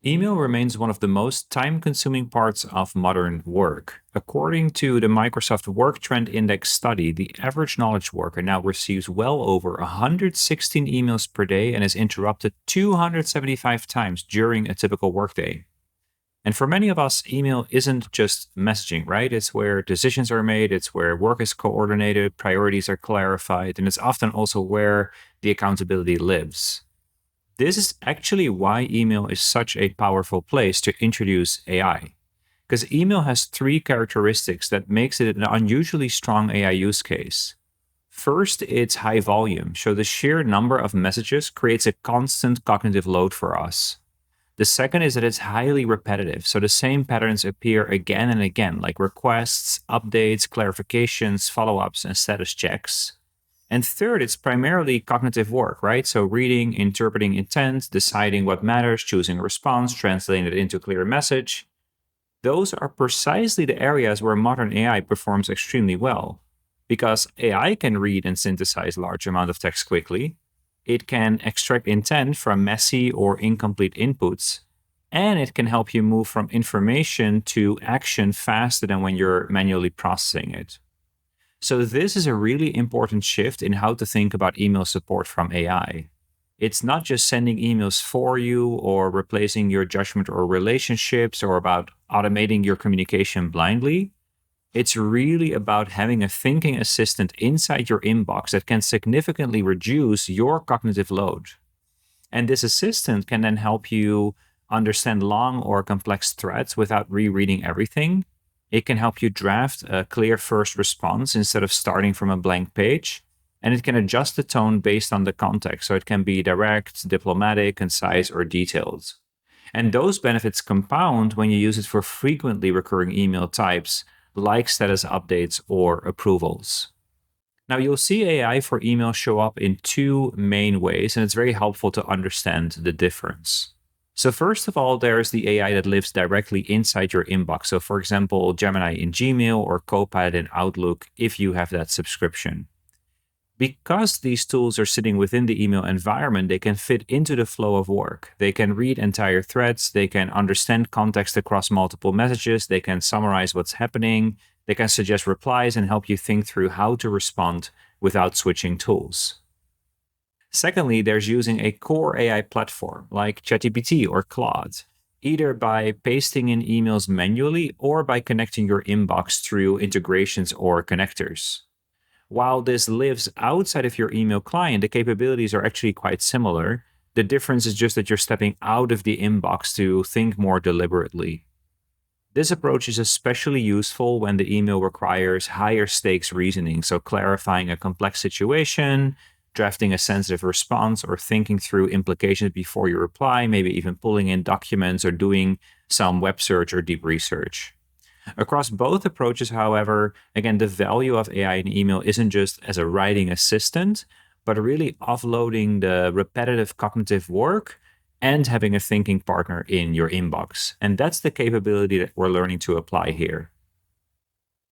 Email remains one of the most time-consuming parts of modern work. According to the Microsoft Work Trend Index study, the average knowledge worker now receives well over 116 emails per day and is interrupted 275 times during a typical workday. And for many of us, email isn't just messaging, right? It's where decisions are made, it's where work is coordinated, priorities are clarified, and it's often also where the accountability lives. This is actually why email is such a powerful place to introduce AI. Because email has three characteristics that makes it an unusually strong AI use case. First, it's high volume, so the sheer number of messages creates a constant cognitive load for us. The second is that it's highly repetitive, so the same patterns appear again and again, like requests, updates, clarifications, follow-ups, and status checks. And third, it's primarily cognitive work, right? So reading, interpreting intent, deciding what matters, choosing a response, translating it into a clear message. Those are precisely the areas where modern AI performs extremely well. Because AI can read and synthesize large amounts of text quickly, it can extract intent from messy or incomplete inputs, and it can help you move from information to action faster than when you're manually processing it. So this is a really important shift in how to think about email support from AI. It's not just sending emails for you or replacing your judgment or relationships or about automating your communication blindly. It's really about having a thinking assistant inside your inbox that can significantly reduce your cognitive load. And this assistant can then help you understand long or complex threads without rereading everything. It can help you draft a clear first response instead of starting from a blank page. And it can adjust the tone based on the context. So it can be direct, diplomatic, concise, or detailed. And those benefits compound when you use it for frequently recurring email types like status updates or approvals. Now, you'll see AI for email show up in two main ways, and it's very helpful to understand the difference. So first of all, there's the AI that lives directly inside your inbox. So for example, Gemini in Gmail or Copilot in Outlook, if you have that subscription. Because these tools are sitting within the email environment, they can fit into the flow of work. They can read entire threads. They can understand context across multiple messages. They can summarize what's happening. They can suggest replies and help you think through how to respond without switching tools. Secondly, there's using a core AI platform like ChatGPT or Claude, either by pasting in emails manually or by connecting your inbox through integrations or connectors. While this lives outside of your email client, the capabilities are actually quite similar. The difference is just that you're stepping out of the inbox to think more deliberately. This approach is especially useful when the email requires higher stakes reasoning, so clarifying a complex situation, drafting a sensitive response, or thinking through implications before you reply, maybe even pulling in documents or doing some web search or deep research. Across both approaches, however, again, the value of AI in email isn't just as a writing assistant, but really offloading the repetitive cognitive work and having a thinking partner in your inbox. And that's the capability that we're learning to apply here.